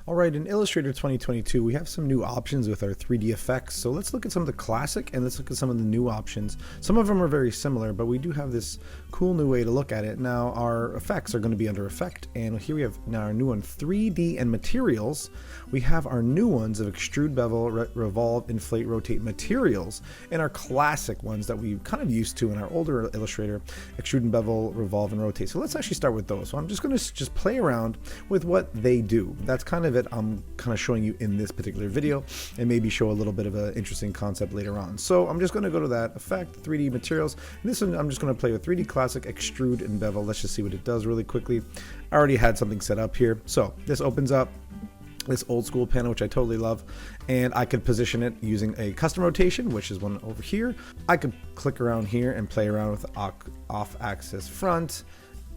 All right, in Illustrator 2022, we have some new options with our 3D effects. So let's look at some of the classic and let's look at some of the new options. Some of them are very similar, but we do have this cool new way to look at it. Now our effects are going to be under effect, and here we have now our new one, 3D and materials. We have our new ones of Extrude Bevel, Revolve, Inflate, Rotate materials, and our classic ones that we've kind of used to in our older Illustrator, Extrude and Bevel, Revolve, and Rotate. So let's actually start with those. So I'm just going to play around with what they do. That's kind of it I'm kind of showing you in this particular video, and maybe show a little bit of an interesting concept later on. So I'm just going to go to that effect, 3D materials, and this one I'm just going to play with 3D classic, extrude, and bevel. Let's just see what it does really quickly. I already had something set up here, so this opens up this old school panel, which I totally love, and I could position it using a custom rotation, which is one over here. I could click around here and play around with off axis front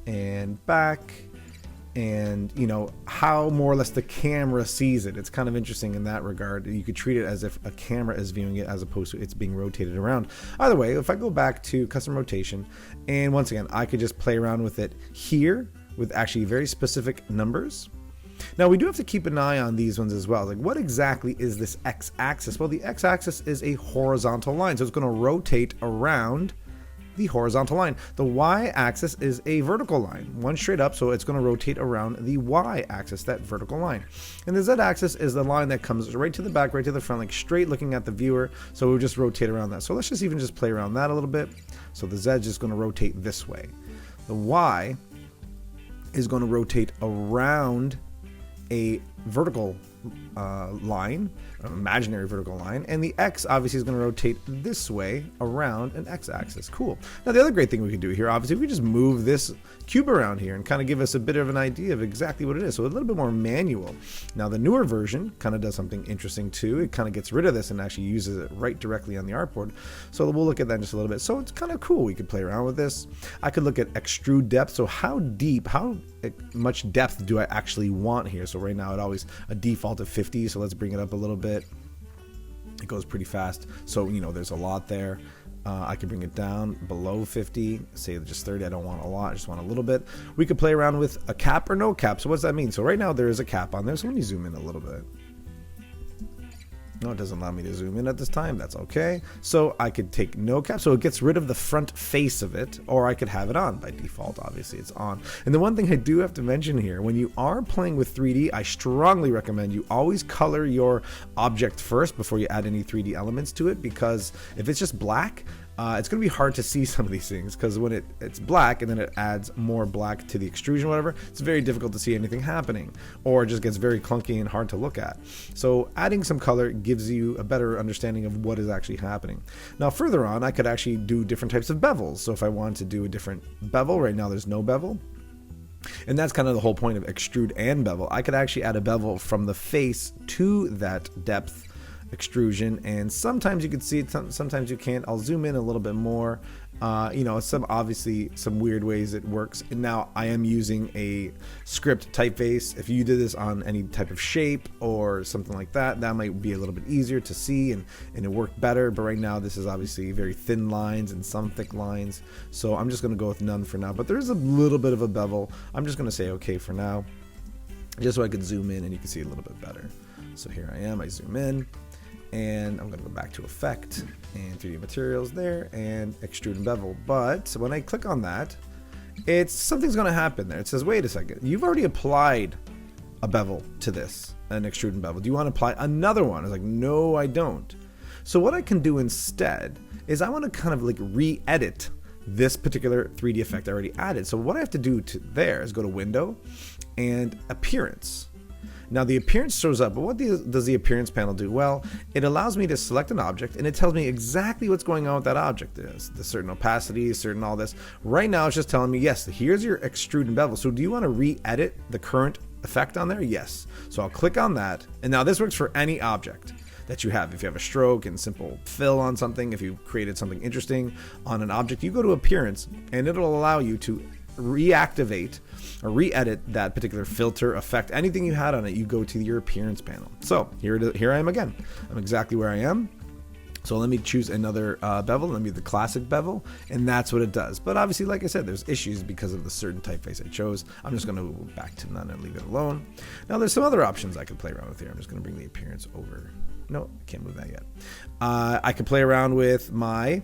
and back, and you know how more or less the camera sees it. It's kind of interesting in that regard. You could treat it as if a camera is viewing it as opposed to it's being rotated around. Either way, if I go back to custom rotation, and once again I could just play around with it here with actually very specific numbers. Now we do have to keep an eye on these ones as well. Like, what exactly is this x-axis? Well, the x-axis is a horizontal line, so it's going to rotate around the horizontal line. The y-axis is a vertical line, one straight up, so it's going to rotate around the y-axis, that vertical line. And the z-axis is the line that comes right to the back, right to the front, like straight looking at the viewer, so we'll just rotate around that. So let's just even just play around that a little bit. So the z is just going to rotate this way. The y is going to rotate around a vertical line, an imaginary vertical line, and the x obviously is going to rotate this way around an x-axis. Cool. Now the other great thing we could do here, obviously, we just move this cube around here and kind of give us a bit of an idea of exactly what it is. So a little bit more manual. Now the newer version kind of does something interesting too. It kind of gets rid of this and actually uses it right directly on the artboard. So we'll look at that in just a little bit. So it's kind of cool. We could play around with this. I could look at extrude depth. So how deep, how much depth do I actually want here? So right now it always a default of 50, so let's bring it up a little bit. It goes pretty fast, so you know there's a lot there. I could bring it down below 50, say just 30. I don't want a lot, I just want a little bit. We could play around with a cap or no cap. So what does that mean? So right now there is a cap on there, so let me zoom in a little bit. No, it doesn't allow me to zoom in at this time. That's okay. So I could take no cap, so it gets rid of the front face of it, or I could have it on by default. Obviously it's on. And the one thing I do have to mention here, when you are playing with 3D, I strongly recommend you always color your object first before you add any 3D elements to it, because if it's just black, it's going to be hard to see some of these things, because when it's black and then it adds more black to the extrusion, whatever, it's very difficult to see anything happening, or it just gets very clunky and hard to look at. So adding some color gives you a better understanding of what is actually happening. Now further on, I could actually do different types of bevels. So if I wanted to do a different bevel, right now there's no bevel. And that's kind of the whole point of extrude and bevel. I could actually add a bevel from the face to that depth extrusion, and sometimes you can see it, sometimes you can't. I'll zoom in a little bit more. You know, obviously some weird ways it works. And now I am using a script typeface. If you did this on any type of shape or something like that, that might be a little bit easier to see and it worked better. But right now this is obviously very thin lines and some thick lines, so I'm just going to go with none for now. But there's a little bit of a bevel. I'm just going to say okay for now, just so I could zoom in and you can see a little bit better. So here I am, I zoom in, and I'm going to go back to effect and 3D materials there and extrude and bevel. But when I click on that, something's going to happen there. It says, wait a second, you've already applied a bevel to this, an extrude and bevel. Do you want to apply another one? I was like, no, I don't. So what I can do instead is I want to kind of like re-edit this particular 3D effect I already added. So what I have to do there is go to Window and Appearance. Now the appearance shows up, but what does the appearance panel do? Well, it allows me to select an object and it tells me exactly what's going on with that object. There's the certain opacity, certain all this. Right now it's just telling me, yes, here's your extrude and bevel. So do you want to re-edit the current effect on there? Yes. So I'll click on that. And now this works for any object that you have. If you have a stroke and simple fill on something, if you created something interesting on an object, you go to appearance and it'll allow you to reactivate or re-edit that particular filter, effect, anything you had on it. You go to your appearance panel. So here I am again. I'm exactly where I am. So let me choose another bevel, let me the classic bevel, and that's what it does. But obviously, like I said, there's issues because of the certain typeface I chose. I'm just going to go back to none and leave it alone. Now there's some other options I could play around with here. I'm just going to bring the appearance over. No, I can't move that yet. I can play around with my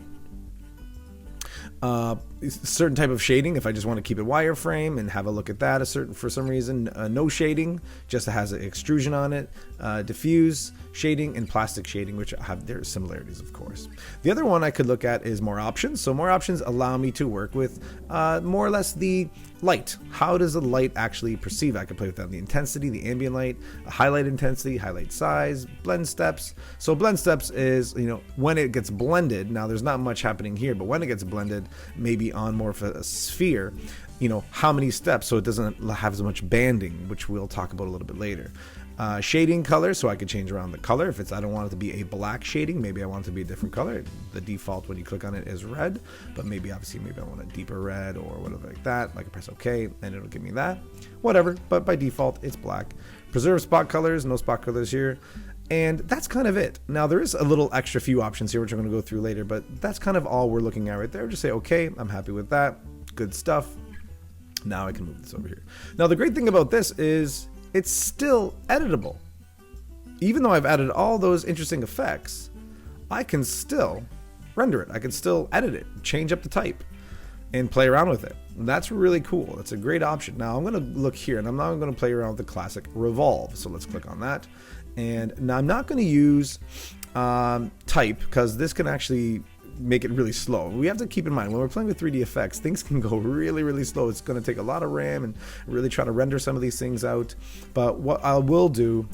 certain type of shading if I just want to keep it wireframe and have a look at that. For some reason, no shading, just has an extrusion on it, diffuse shading and plastic shading, which have their similarities, of course. The other one I could look at is more options. So more options allow me to work with more or less the light. How does the light actually perceive? I can play with that, the intensity, the ambient light, highlight intensity, highlight size, blend steps. So blend steps is, when it gets blended. Now there's not much happening here, but when it gets blended, maybe on more of a sphere, how many steps, so it doesn't have as much banding, which we'll talk about a little bit later. Shading color, so I could change around the color. If I don't want it to be a black shading, maybe I want it to be a different color. The default when you click on it is red, but maybe I want a deeper red or whatever like that. I can press OK and it'll give me that. Whatever, but by default it's black. Preserve spot colors, no spot colors here. And that's kind of it. Now there is a little extra few options here, which I'm going to go through later, but that's kind of all we're looking at right there. Just say, okay, I'm happy with that. Good stuff. Now I can move this over here. Now the great thing about this is it's still editable. Even though I've added all those interesting effects, I can still render it. I can still edit it, change up the type, and play around with it. That's really cool. That's a great option. Now I'm going to look here, and I'm now going to play around with the classic Revolve. So let's click on that. And now I'm not going to use type, because this can actually make it really slow. We have to keep in mind when we're playing with 3D effects, things can go really, really slow. It's going to take a lot of RAM and really try to render some of these things out. But what I will do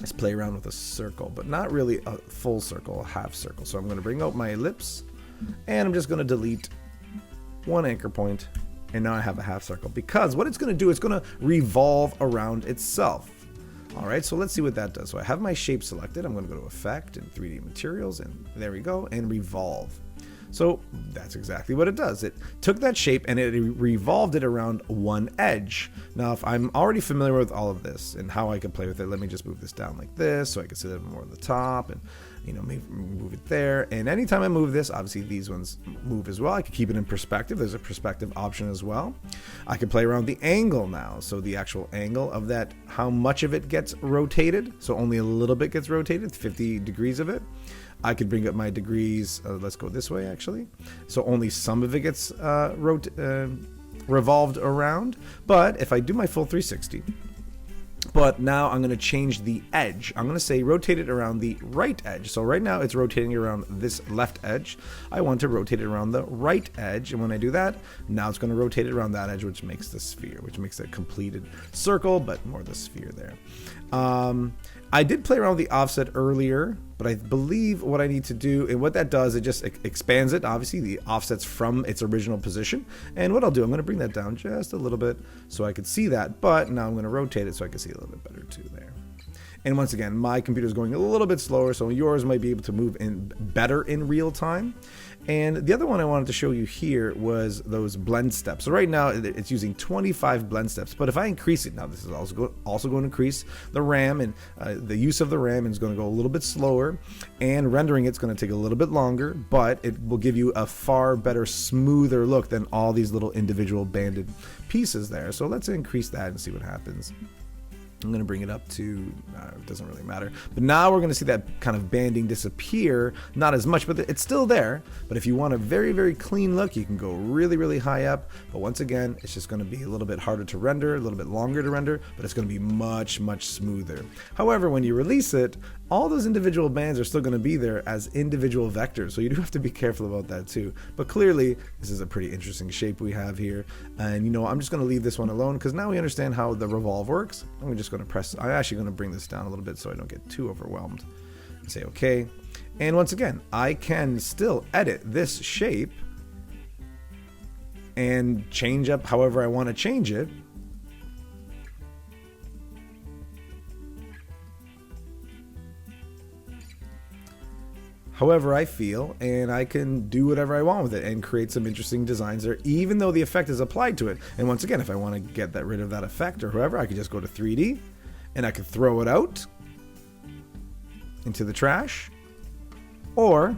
is play around with a circle, but not really a full circle, a half circle. So I'm going to bring out my ellipse, and I'm just going to delete one anchor point, and now I have a half circle, because what it's going to do, it's going to revolve around itself. All right, so let's see what that does. So I have my shape selected. I'm going to go to Effect and 3D Materials, and there we go, and Revolve. So that's exactly what it does. It took that shape and it revolved it around one edge. Now, if I'm already familiar with all of this and how I can play with it, let me just move this down like this so I can see that more at the top, and maybe move it there. And anytime I move this, obviously these ones move as well. I can keep it in perspective. There's a perspective option as well. I can play around the angle now. So the actual angle of that, how much of it gets rotated. So only a little bit gets rotated, 50 degrees of it. I could bring up my degrees. Let's go this way, actually. So only some of it gets revolved around. But if I do my full 360, but now I'm going to change the edge. I'm going to say rotate it around the right edge. So right now it's rotating around this left edge. I want to rotate it around the right edge. And when I do that, now it's going to rotate it around that edge, which makes the sphere, which makes a completed circle, but more the sphere there. I did play around with the offset earlier, but I believe what I need to do, and what that does, it just expands it. Obviously, the offset's from its original position. And what I'll do, I'm going to bring that down just a little bit so I could see that. But now I'm going to rotate it so I can see a little bit better too there. And once again, my computer is going a little bit slower, so yours might be able to move in better in real time. And the other one I wanted to show you here was those blend steps. So right now it's using 25 blend steps, but if I increase it, now this is also going to increase the RAM, and the use of the RAM is going to go a little bit slower, and rendering it's going to take a little bit longer, but it will give you a far better, smoother look than all these little individual banded pieces there. So let's increase that and see what happens. I'm going to bring it up to, it doesn't really matter. But now we're going to see that kind of banding disappear. Not as much, but it's still there. But if you want a very, very clean look, you can go really, really high up. But once again, it's just going to be a little bit harder to render, a little bit longer to render, but it's going to be much, much smoother. However, when you release it, all those individual bands are still going to be there as individual vectors. So you do have to be careful about that too. But clearly, this is a pretty interesting shape we have here. And I'm just going to leave this one alone because now we understand how the Revolve works. I'm just going to press, I'm actually going to bring this down a little bit so I don't get too overwhelmed, and say okay. And once again, I can still edit this shape and change up however I want to change it. However I feel, and I can do whatever I want with it and create some interesting designs there, even though the effect is applied to it. And once again, if I want to get rid of that effect or whoever, I could just go to 3D and I could throw it out into the trash. or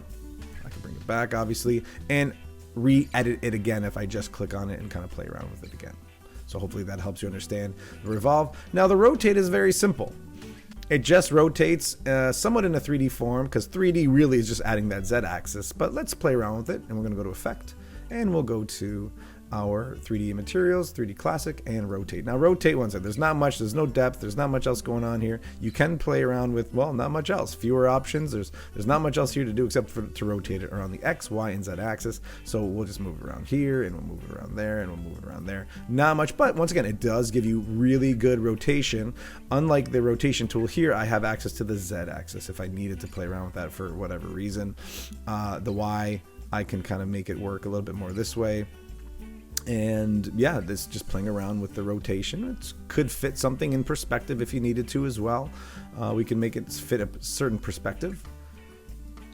I can bring it back obviously and re-edit it again if I just click on it and kind of play around with it again. So hopefully that helps you understand the revolve. Now the rotate is very simple. It just rotates somewhat in a 3D form, because 3D really is just adding that Z axis, but let's play around with it. And we're going to go to Effect, and we'll go to our 3D materials, 3D classic, and rotate. Now rotate, once again, there's not much, there's no depth, there's not much else going on here. You can play around with, well, not much else, fewer options. There's not much else here to do except for to rotate it around the X, Y, and Z axis. So we'll just move it around here, and we'll move it around there, and we'll move it around there. Not much, but once again, it does give you really good rotation. Unlike the rotation tool here, I have access to the Z axis if I needed to play around with that for whatever reason. The Y, I can kind of make it work a little bit more this way. And yeah, this just playing around with the rotation. It could fit something in perspective if you needed to as well. We can make it fit a certain perspective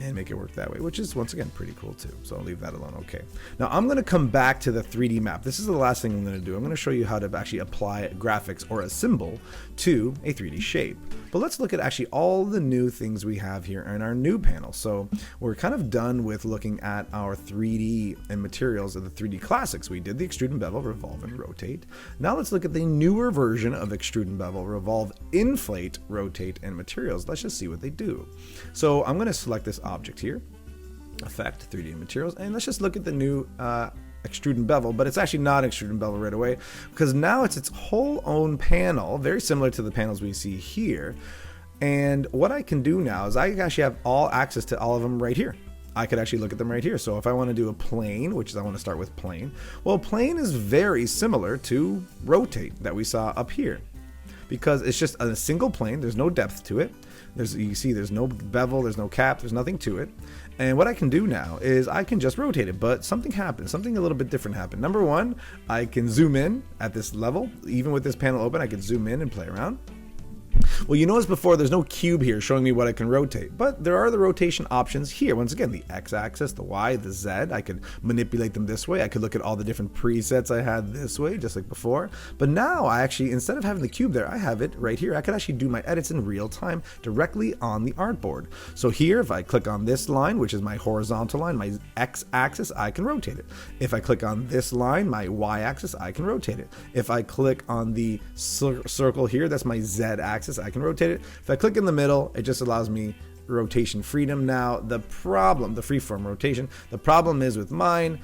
and make it work that way, which is once again pretty cool too. So I'll leave that alone. Okay, now I'm going to come back to the 3D map. This is the last thing I'm going to do. I'm going to show you how to actually apply graphics or a symbol to a 3D shape. But let's look at actually all the new things we have here in our new panel. So we're kind of done with looking at our 3D and materials of the 3D classics. We did the Extrude and Bevel, Revolve, and Rotate. Now let's look at the newer version of Extrude and Bevel, Revolve, Inflate, Rotate, and Materials. Let's just see what they do. So I'm going to select this object here, Effect, 3D and Materials, and let's just look at the new Extrude and Bevel, but it's actually not Extrude and Bevel right away, because now it's its whole own panel, very similar to the panels we see here. And what I can do now is I actually have all access to all of them right here. I could actually look at them right here. So if I want to do a plane, which is I want to start with plane, well, plane is very similar to rotate that we saw up here, because it's just a single plane. There's no depth to it. You see there's no bevel, there's no cap, there's nothing to it. And what I can do now is I can just rotate it, but something happened, something a little bit different happened. Number one, I can zoom in at this level. Even with this panel open, I can zoom in and play around. Well, you notice before there's no cube here showing me what I can rotate, but there are the rotation options here. Once again, the X axis, the Y, the Z, I could manipulate them this way. I could look at all the different presets I had this way, just like before. But now I actually, instead of having the cube there, I have it right here. I could actually do my edits in real time directly on the artboard. So here, if I click on this line, which is my horizontal line, my X axis, I can rotate it. If I click on this line, my Y axis, I can rotate it. If I click on the circle here, that's my Z axis, I can rotate it. If I click in the middle, it just allows me rotation freedom. Now the problem, the freeform rotation, the problem is with mine,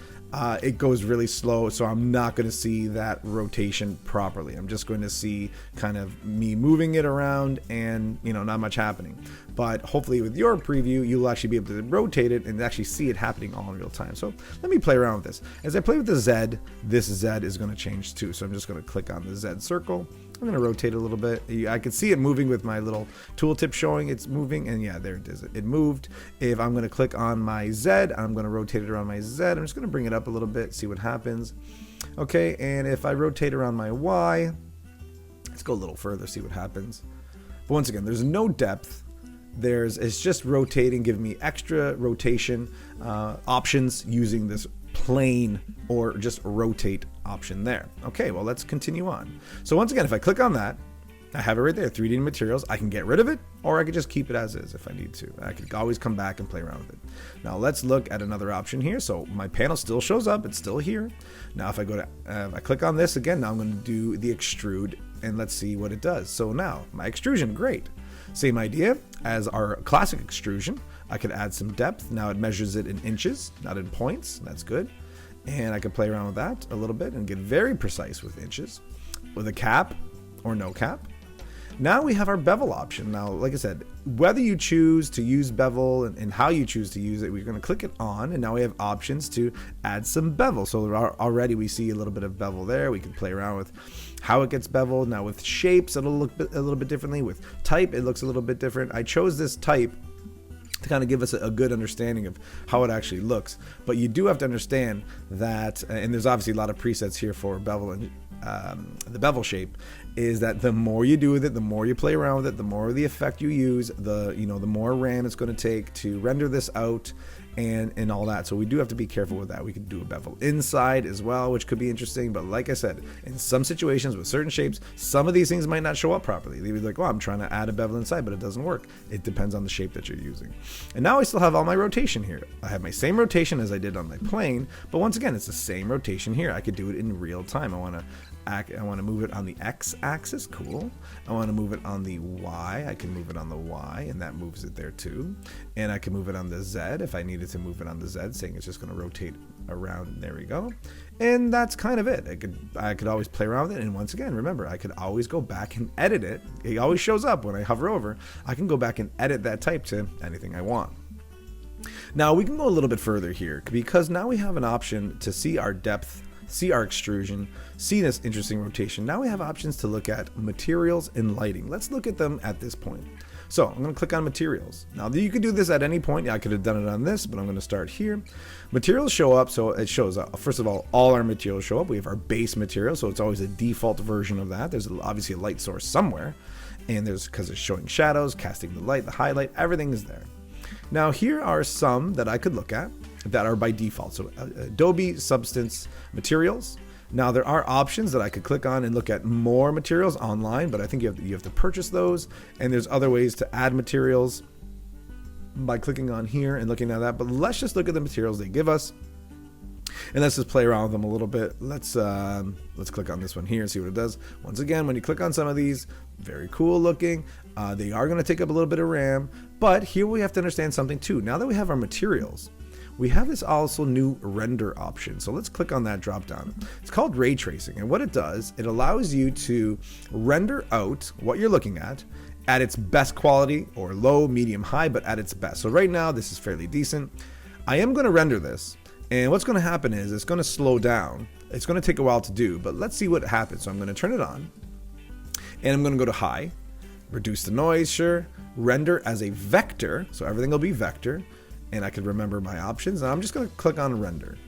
it goes really slow, so I'm not going to see that rotation properly. I'm just going to see kind of me moving it around and, you know, not much happening. But hopefully with your preview, you'll actually be able to rotate it and actually see it happening all in real time. So let me play around with this. As I play with the Z, this Z is going to change too. So I'm just going to click on the Z circle. I'm going to rotate a little bit. I can see it moving with my little tooltip showing it's moving, and yeah, there it is. It moved. If I'm going to click on my Z, I'm going to rotate it around my Z. I'm just going to bring it up a little bit, see what happens. Okay, and if I rotate around my Y, let's go a little further, see what happens. But once again, there's no depth. It's just rotating, giving me extra rotation options using this plane or just rotate option there. Okay, well, let's continue on. So once again, if I click on that, I have it right there, 3D materials. I can get rid of it, or I could just keep it as is if I need to. I could always come back and play around with it. Now let's look at another option here. So my panel still shows up, it's still here. Now if I go to, I click on this again, now I'm going to do the extrude, and let's see what it does. So now my extrusion, great. Same idea as our classic extrusion. I could add some depth. Now it measures it in inches, not in points. That's good. And I can play around with that a little bit and get very precise with inches, with a cap or no cap. Now we have our bevel option. Now, like I said, whether you choose to use bevel and how you choose to use it, we're going to click it on, and now we have options to add some bevel. So already we see a little bit of bevel there. We can play around with how it gets beveled. Now with shapes, it'll look a little bit differently. With type, it looks a little bit different. I chose this type to kind of give us a good understanding of how it actually looks. But you do have to understand that, and there's obviously a lot of presets here for bevel and the bevel shape, is that the more you do with it, the more you play around with it, the more the effect you use, the more RAM it's going to take to render this out and all that. So we do have to be careful with that. We could do a bevel inside as well, which could be interesting. But like I said, in some situations with certain shapes, some of these things might not show up properly. They'd be like, well, I'm trying to add a bevel inside, but it doesn't work. It depends on the shape that you're using. And now I still have all my rotation here. I have my same rotation as I did on my plane, but once again, it's the same rotation here. I could do it in real time. I want to move it on the X axis. Cool. I want to move it on the Y. I can move it on the Y, and that moves it there too. And I can move it on the Z if I needed to move it on the Z, saying it's just going to rotate around. There we go. And that's kind of it. I could always play around with it. And once again, remember, I could always go back and edit it. It always shows up when I hover over. I can go back and edit that type to anything I want. Now we can go a little bit further here, because now we have an option to see our depth, see our extrusion, see this interesting rotation. Now we have options to look at materials and lighting. Let's look at them at this point. So I'm going to click on materials. Now you could do this at any point. I could have done it on this, but I'm going to start here. Materials show up, so it shows up. First of all our materials show up. We have our base material, so it's always a default version of that. There's obviously a light source somewhere, and because it's showing shadows, casting the light, the highlight, everything is there. Now here are some that I could look at that are by default. So Adobe Substance Materials. Now there are options that I could click on and look at more materials online, but I think you have to purchase those. And there's other ways to add materials by clicking on here and looking at that. But let's just look at the materials they give us, and let's just play around with them a little bit. Let's click on this one here and see what it does. Once again, when you click on some of these, very cool looking. They are going to take up a little bit of RAM, but here we have to understand something too. Now that we have our materials, we have this also new render option. So let's click on that drop down. It's called ray tracing, and what it does, it allows you to render out what you're looking at its best quality, or low, medium, high, but at its best. So right now this is fairly decent. I am going to render this, and what's going to happen is it's going to slow down. It's going to take a while to do, but let's see what happens. So I'm going to turn it on, and I'm going to go to high, reduce the noise, sure, render as a vector, so everything will be vector, and I could remember my options, and I'm just going to click on render.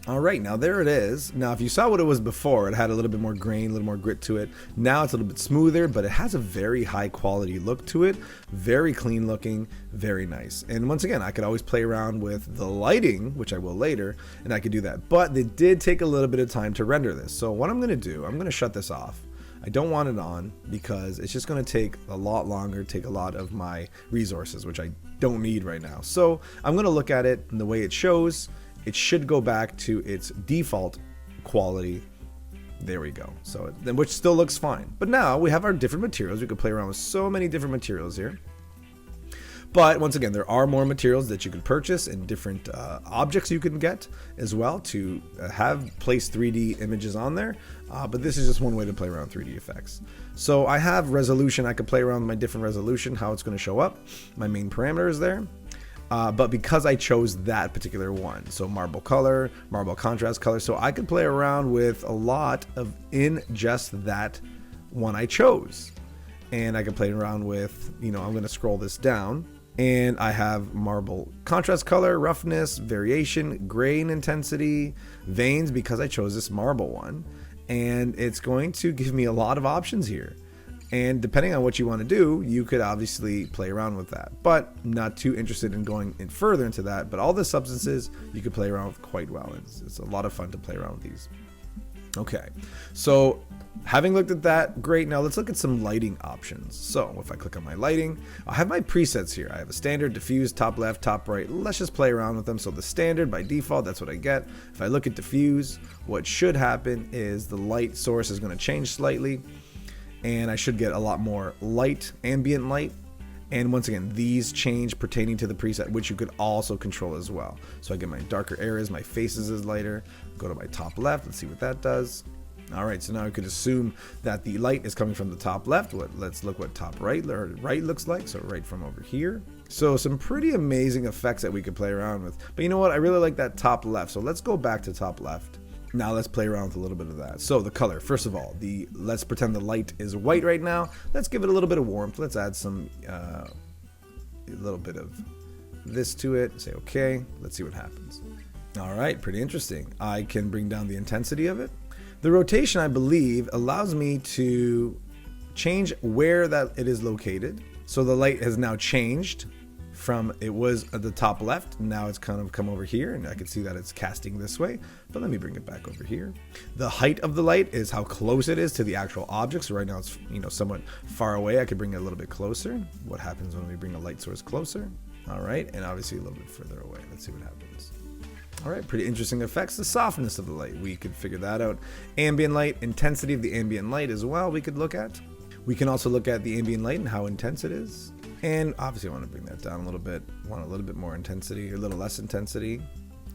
All right, now there it is. Now if you saw what it was before, it had a little bit more grain, a little more grit to it. Now it's a little bit smoother, but it has a very high quality look to it, very clean looking, very nice. And once again, I could always play around with the lighting, which I will later, and I could do that, but it did take a little bit of time to render this. So what I'm going to do, I'm going to shut this off. I don't want it on because it's just going to take a lot longer, take a lot of my resources, which I don't need right now. So I'm going to look at it, and the way it shows, it should go back to its default quality. There we go. So which still looks fine. But now we have our different materials. We could play around with so many different materials here. But once again, there are more materials that you can purchase and different objects you can get as well to place 3D images on there. But this is just one way to play around 3D effects. So I have resolution. I could play around with my different resolution, how it's going to show up. My main parameter is there. But because I chose that particular one, so marble color, marble contrast color, so I could play around with a lot of in just that one I chose. And I can play around with, I'm going to scroll this down. And I have marble contrast color, roughness, variation, grain intensity, veins, because I chose this marble one. And it's going to give me a lot of options here. And depending on what you want to do, you could obviously play around with that. But not too interested in going in further into that. But all the substances you could play around with quite well. It's a lot of fun to play around with these. Okay, so having looked at that, great. Now let's look at some lighting options. So if I click on my lighting, I have my presets here. I have a standard, diffuse, top left, top right. Let's just play around with them. So the standard by default, that's what I get. If I look at diffuse, what should happen is the light source is going to change slightly, and I should get a lot more light, ambient light. And once again, these change pertaining to the preset, which you could also control as well. So I get my darker areas, my faces is lighter. Go to my top left, let's see what that does. All right, so now I could assume that the light is coming from the top left. Let's look what top right looks like. So right from over here. So some pretty amazing effects that we could play around with. But you know what? I really like that top left. So let's go back to top left. Now let's play around with a little bit of that. So the color, first of all, let's pretend the light is white right now. Let's give it a little bit of warmth. Let's add some, a little bit of this to it. Say, okay, let's see what happens. All right, pretty interesting. I can bring down the intensity of it. The rotation, I believe, allows me to change where that it is located. So the light has now changed. from, it was at the top left, now it's kind of come over here, and I can see that it's casting this way, but let me bring it back over here. The height of the light is how close it is to the actual object. So right now it's, you know, somewhat far away. I could bring it a little bit closer. What happens when we bring a light source closer? All right, and obviously a little bit further away. Let's see what happens. All right, pretty interesting effects. The softness of the light, we could figure that out. Ambient light, intensity of the ambient light as well, we could look at. We can also look at the ambient light and how intense it is. And obviously I want to bring that down a little bit. Want a little bit more intensity, a little less intensity.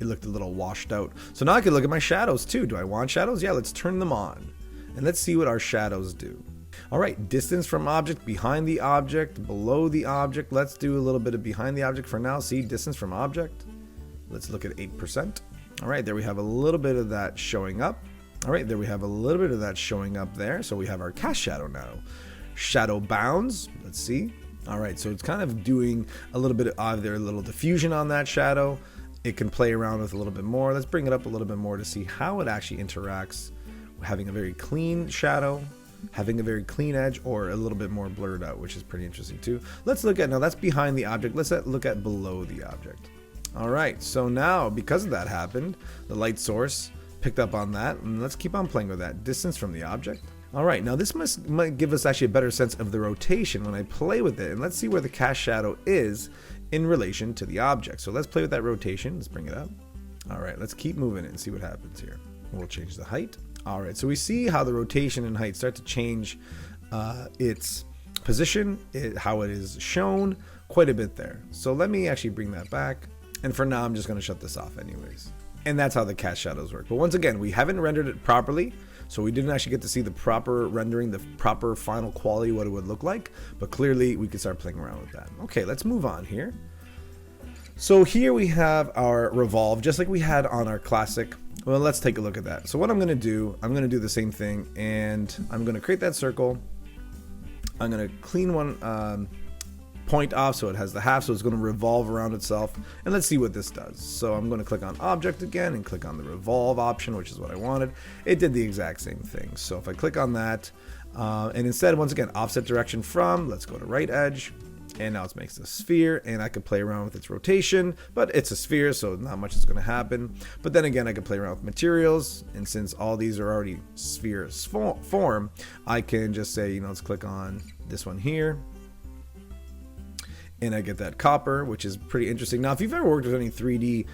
It looked a little washed out. So now I can look at my shadows too. Do I want shadows? Yeah, let's turn them on. And let's see what our shadows do. All right, distance from object, behind the object, below the object. Let's do a little bit of behind the object for now. See, distance from object. Let's look at 8%. All right, there we have a little bit of that showing up. All right, there we have a little bit of that showing up there. So we have our cast shadow now. Shadow bounds, let's see. All right, so it's kind of doing a little bit of either a little diffusion on that shadow. It can play around with a little bit more. Let's bring it up a little bit more to see how it actually interacts. Having a very clean shadow, having a very clean edge, or a little bit more blurred out, which is pretty interesting too. Let's look at, now that's behind the object. Let's look at below the object. All right, so now because of that happened, the light source picked up on that, and let's keep on playing with that. Distance from the object. All right, now this might give us actually a better sense of the rotation when I play with it, and let's see where the cast shadow is in relation to the object. So let's play with that rotation. Let's bring it up. All right, let's keep moving it and see what happens here. We'll change the height. All right, so we see how the rotation and height start to change its position, how it is shown quite a bit there. So let me actually bring that back, and for now I'm just going to shut this off anyways. And that's how the cast shadows work. But once again, we haven't rendered it properly, so we didn't actually get to see the proper rendering, the proper final quality, what it would look like. But clearly we could start playing around with that. Okay, let's move on here. So here we have our Revolve, just like we had on our classic. Well, let's take a look at that. So what I'm going to do, I'm going to do the same thing, and I'm going to create that circle. I'm going to clean one point off so it has the half, so it's going to revolve around itself, and let's see what this does. So I'm going to click on object again and click on the revolve option, which is what I wanted. It did the exact same thing. So if I click on that, and instead, once again, offset direction from, let's go to right edge, and now it makes a sphere, and I can play around with its rotation, but it's a sphere, so not much is going to happen. But then again, I can play around with materials, and since all these are already sphere form, I can just say, you know, let's click on this one here, and I get that copper, which is pretty interesting. Now, if you've ever worked with any 3D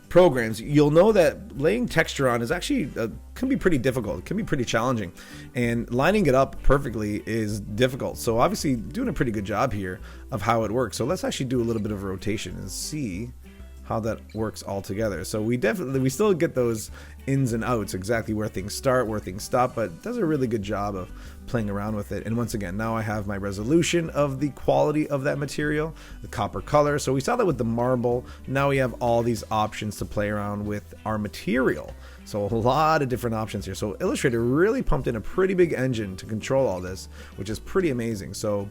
programs, you'll know that laying texture on is actually can be pretty difficult. It can be pretty challenging, and lining it up perfectly is difficult. So obviously doing a pretty good job here of how it works. So let's actually do a little bit of rotation and see how that works all together. So we still get those ins and outs, exactly where things start, where things stop, but it does a really good job of playing around with it. And once again, now I have my resolution of the quality of that material, the copper color. So we saw that with the marble. Now we have all these options to play around with our material. So a lot of different options here. So Illustrator really pumped in a pretty big engine to control all this, which is pretty amazing. So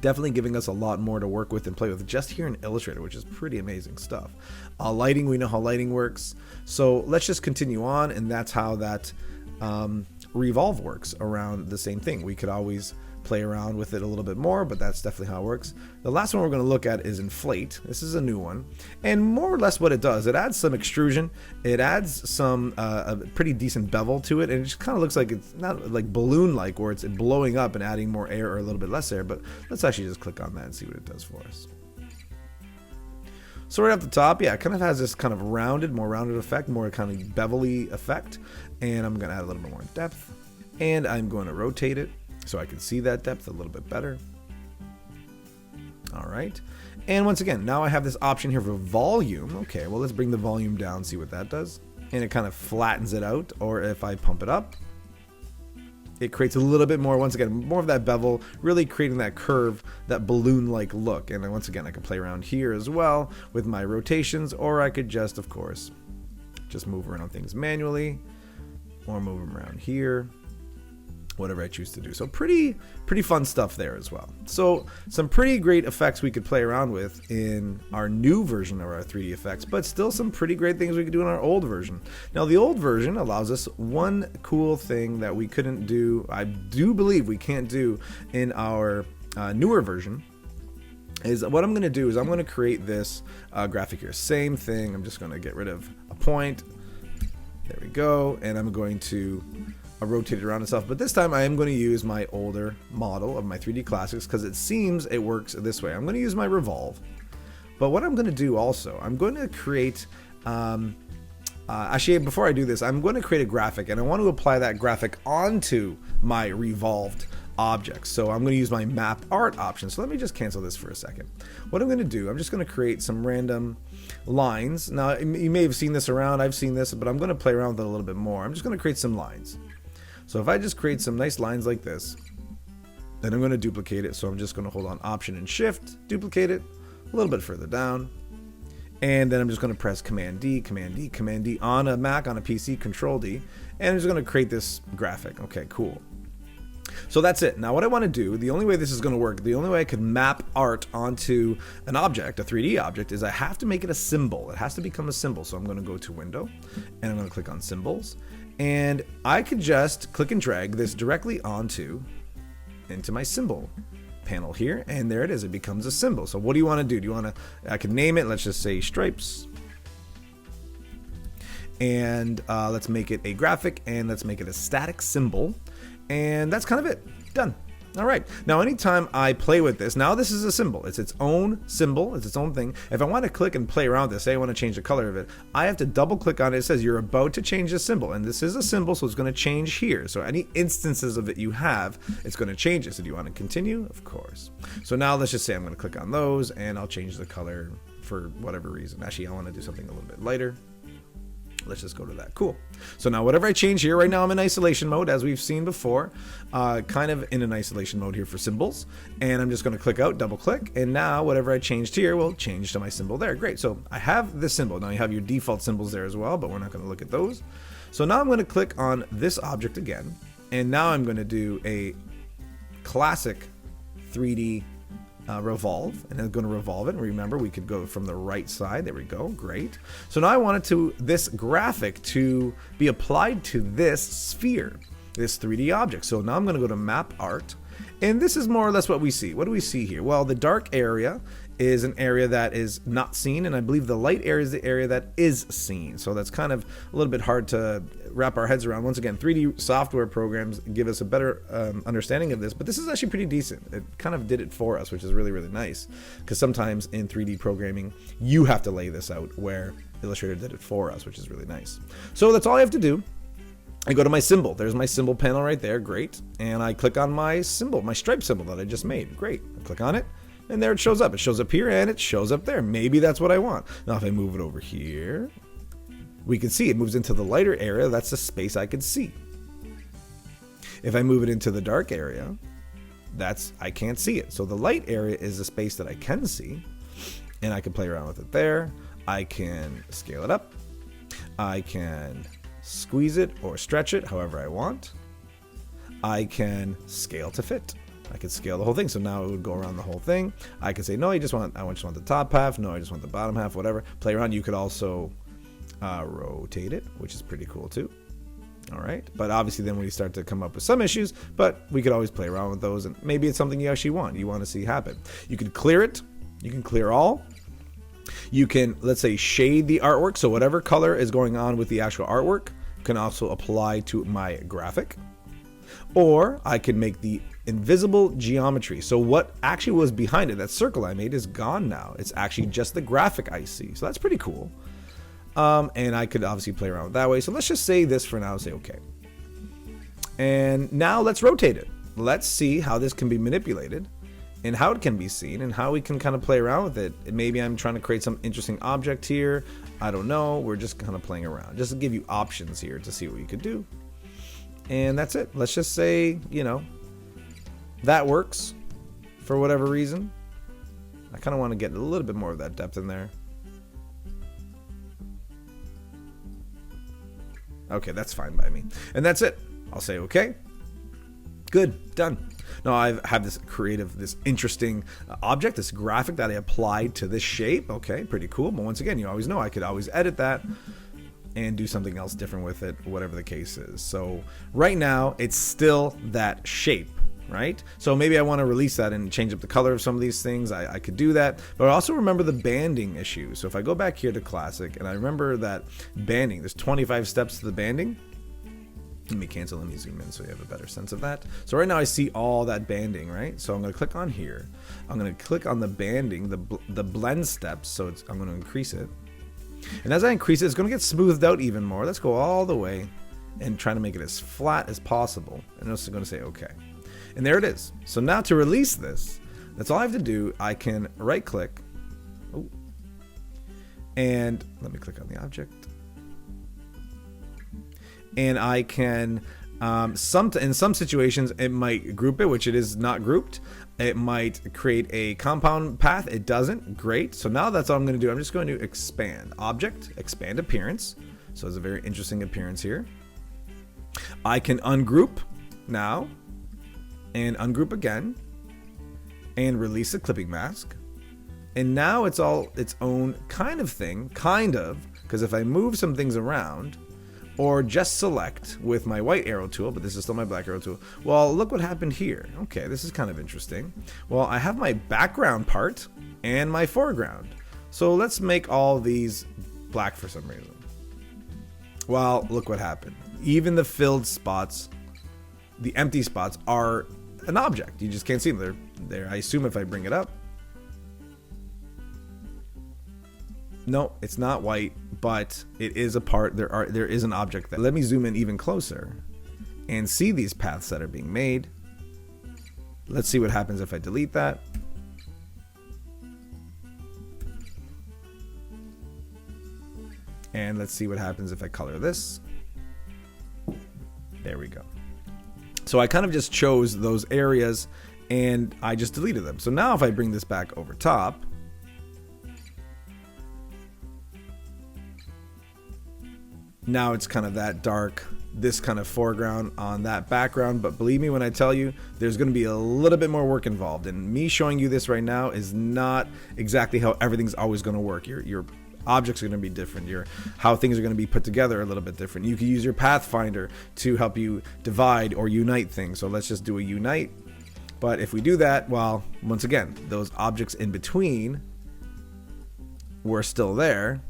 definitely giving us a lot more to work with and play with just here in Illustrator, which is pretty amazing stuff. Lighting, we know how lighting works. So let's just continue on, and that's how that Revolve works around the same thing. We could always play around with it a little bit more, but that's definitely how it works. The last one we're going to look at is Inflate. This is a new one, and more or less what it does, it adds some extrusion, it adds some a pretty decent bevel to it, and it just kind of looks like it's not like balloon like where it's blowing up and adding more air or a little bit less air. But let's actually just click on that and see what it does for us. So right up the top, yeah, it kind of has this kind of more rounded effect, more kind of bevelly effect, and I'm going to add a little bit more depth, and I'm going to rotate it so I can see that depth a little bit better. All right, and once again, now I have this option here for volume. Okay, well, let's bring the volume down, see what that does, and it kind of flattens it out. Or if I pump it up, it creates a little bit more, once again, more of that bevel, really creating that curve, that balloon-like look. And then once again, I can play around here as well with my rotations, or I could just, of course, just move around things manually, or move them around here, whatever I choose to do. So pretty fun stuff there as well. So some pretty great effects we could play around with in our new version of our 3D effects, but still some pretty great things we could do in our old version. Now the old version allows us one cool thing that we couldn't do, I do believe we can't do in our newer version, is what I'm going to do is I'm going to create this graphic here. Same thing. I'm just going to get rid of a point. There we go. And I'm going to rotate it around itself. But this time I am going to use my older model of my 3D Classics because it seems it works this way. I'm going to use my Revolve. But what I'm going to do also, I'm going to create... actually, before I do this, I'm going to create a graphic, and I want to apply that graphic onto my revolved object. So I'm going to use my map art option. So let me just cancel this for a second. What I'm going to do, I'm just going to create some random lines. Now, you may have seen this around. I've seen this, but I'm going to play around with it a little bit more. I'm just going to create some lines. So if I just create some nice lines like this, then I'm going to duplicate it. So I'm just going to hold on Option and Shift, duplicate it a little bit further down. And then I'm just going to press Command D, Command D, Command D on a Mac, on a PC, Control D. And I'm just going to create this graphic. Okay, cool. So that's it. Now what I want to do, the only way this is going to work, the only way I could map art onto an object, a 3D object, is I have to make it a symbol. It has to become a symbol. So I'm going to go to Window, and I'm going to click on Symbols. And I could just click and drag this directly into my symbol panel here, and there it is. It becomes a symbol. So what do you want to do? Do you want to, I can name it, let's just say stripes, and let's make it a graphic, and let's make it a static symbol, and that's kind of it. Done. All right. Now anytime I play with this, now this is a symbol. It's its own symbol. It's its own thing. If I want to click and play around with this, say I want to change the color of it, I have to double click on it. It says you're about to change the symbol, and this is a symbol, so it's going to change here. So any instances of it you have, it's going to change it. So do you want to continue? Of course. So now let's just say I'm going to click on those, and I'll change the color for whatever reason. Actually, I want to do something a little bit lighter. Let's just go to that. Cool. So now whatever I change here, right now I'm in isolation mode, as we've seen before, kind of in an isolation mode here for symbols. And I'm just going to click out, double click. And now whatever I changed here will change to my symbol there. Great. So I have this symbol. Now you have your default symbols there as well, but we're not going to look at those. So now I'm going to click on this object again. And now I'm going to do a classic 3D revolve, and I'm going to revolve it. And remember, we could go from the right side. There we go. Great. So now I wanted this graphic to be applied to this sphere, this 3D object. So now I'm going to go to Map Art, and this is more or less what we see. What do we see here? Well, the dark area is an area that is not seen, and I believe the light area is the area that is seen. So that's kind of a little bit hard to wrap our heads around. Once again, 3D software programs give us a better understanding of this, but this is actually pretty decent. It kind of did it for us, which is really, really nice, because sometimes in 3D programming, you have to lay this out, where Illustrator did it for us, which is really nice. So that's all I have to do. I go to my symbol. There's my symbol panel right there. Great. And I click on my symbol, my stripe symbol that I just made. Great. I click on it, and there it shows up. It shows up here, and it shows up there. Maybe that's what I want. Now, if I move it over here, we can see it moves into the lighter area. That's the space I could see. If I move it into the dark area, I can't see it. So the light area is the space that I can see, and I can play around with it there. I can scale it up. I can squeeze it or stretch it however I want. I can scale to fit. I could scale the whole thing, so now it would go around the whole thing. I could say, no, I just want the top half. No, I just want the bottom half, whatever. Play around. You could also rotate it, which is pretty cool too. All right, but obviously then we start to come up with some issues, but we could always play around with those, and maybe it's something you actually want to see happen. You could clear it. You can clear all. You can, let's say, shade the artwork, so whatever color is going on with the actual artwork can also apply to my graphic. Or I could make the invisible geometry. So what actually was behind it, that circle I made, is gone now. It's actually just the graphic I see. So that's pretty cool. And I could obviously play around with that way. So let's just say this for now and say okay. And now let's rotate it. Let's see how this can be manipulated, and how it can be seen, and how we can kind of play around with it. Maybe I'm trying to create some interesting object here. I don't know. We're just kind of playing around, just to give you options here to see what you could do. And that's it. Let's just say, that works for whatever reason. I kind of want to get a little bit more of that depth in there. Okay, that's fine by me. And that's it. I'll say okay. Good, done. Now I have this interesting object, this graphic that I applied to this shape. Okay, pretty cool. But once again, you always know I could always edit that and do something else different with it, whatever the case is. So right now, it's still that shape. right? So maybe I want to release that and change up the color of some of these things. I could do that, but I also remember the banding issue. So if I go back here to classic and I remember that banding, there's 25 steps to the banding. Let me cancel, let me zoom in so you have a better sense of that. So right now I see all that banding, right? So I'm going to click on here. I'm going to click on the banding, the blend steps. So I'm going to increase it. And as I increase it, it's going to get smoothed out even more. Let's go all the way and try to make it as flat as possible. And I'm just going to say okay. And there it is. So now to release this, that's all I have to do. I can right click. Ooh, and let me click on the object. And I can, in some situations, it might group it, which it is not grouped. It might create a compound path. It doesn't. Great. So now that's all I'm going to do. I'm just going to expand object, expand appearance. So it's a very interesting appearance here. I can ungroup now and ungroup again and release a clipping mask. And now it's all its own kind of thing, because if I move some things around, or just select with my white arrow tool, but this is still my black arrow tool. Well, look what happened here. Okay, this is kind of interesting. Well, I have my background part and my foreground. So let's make all these black for some reason. Well, look what happened. Even the filled spots, the empty spots are an object. You just can't see them. They're there. I assume if I bring it up. No, it's not white, but it is a part. There is an object there. Let me zoom in even closer and see these paths that are being made. Let's see what happens if I delete that. And let's see what happens if I color this. There we go. So I kind of just chose those areas and I just deleted them. So now if I bring this back over top, now it's kind of that dark, this kind of foreground on that background. But believe me when I tell you, there's going to be a little bit more work involved. And me showing you this right now is not exactly how everything's always going to work. Your objects are going to be different. How things are going to be put together are a little bit different. You can use your pathfinder to help you divide or unite things. So let's just do a unite. But if we do that, well, once again, those objects in between were still there.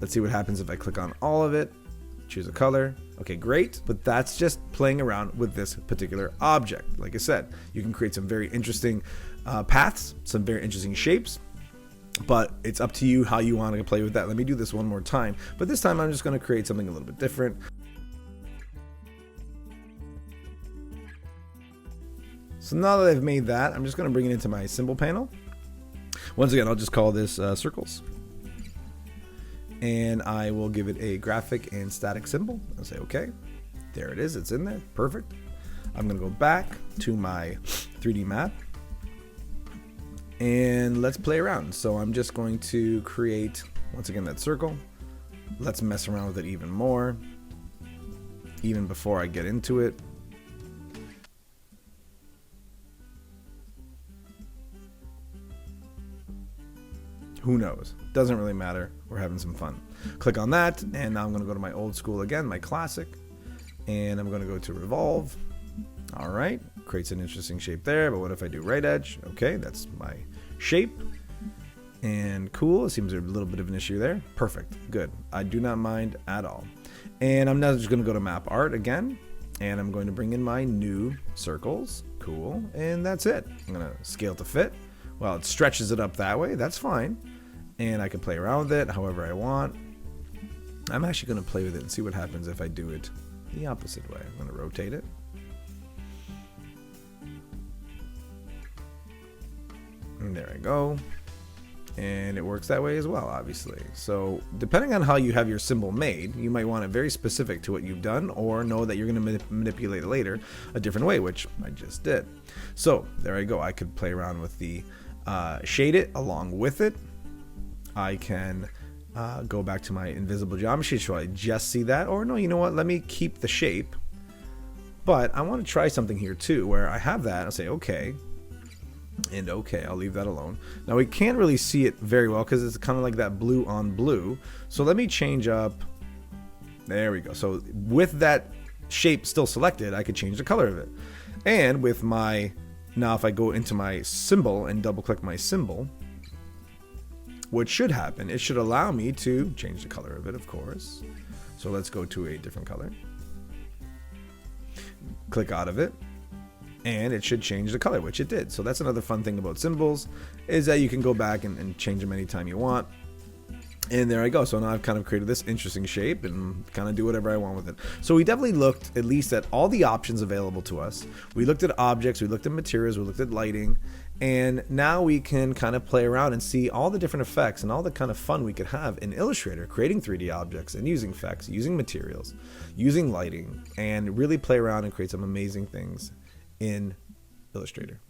Let's see what happens if I click on all of it, choose a color. Okay, great. But that's just playing around with this particular object. Like I said, you can create some very interesting paths, some very interesting shapes, but it's up to you how you want to play with that. Let me do this one more time, but this time I'm just going to create something a little bit different. So now that I've made that, I'm just going to bring it into my symbol panel. Once again, I'll just call this circles. And I will give it a graphic and static symbol. I'll say, okay, there it is. It's in there. Perfect. I'm going to go back to my 3D map and let's play around. So I'm just going to create, once again, that circle. Let's mess around with it even more, even before I get into it. Who knows? Doesn't really matter. We're having some fun. Click on that, and now I'm going to go to my old school again, my classic, and I'm going to go to Revolve. All right, creates an interesting shape there, but what if I do right edge? Okay, that's my shape, and cool. It seems there's a little bit of an issue there. Perfect, good. I do not mind at all. And I'm now just going to go to map art again, and I'm going to bring in my new circles. Cool, and that's it. I'm going to scale to fit. Well, it stretches it up that way. That's fine. And I can play around with it however I want. I'm actually going to play with it and see what happens if I do it the opposite way. I'm going to rotate it. And there I go. And it works that way as well, obviously. So depending on how you have your symbol made, you might want it very specific to what you've done, or know that you're going to manipulate it later a different way, which I just did. So there I go. I could play around with the shade it along with it. I can go back to my invisible geometry. Should I just see that? Or no, you know what? Let me keep the shape. But I want to try something here too, where I have that. I'll say, okay. And okay, I'll leave that alone. Now we can't really see it very well because it's kind of like that blue on blue. So let me change up There we go. So with that shape still selected, I could change the color of it. And with my, now if I go into my symbol and double click my symbol, what should happen, it should allow me to change the color of it, of course. So let's go to a different color. Click out of it, and it should change the color, which it did. So that's another fun thing about symbols, is that you can go back and change them anytime you want. And there I go. So now I've kind of created this interesting shape and kind of do whatever I want with it. So we definitely looked at least at all the options available to us. We looked at objects, we looked at materials, we looked at lighting, and now we can kind of play around and see all the different effects and all the kind of fun we could have in Illustrator, creating 3D objects and using effects, using materials, using lighting, and really play around and create some amazing things in Illustrator.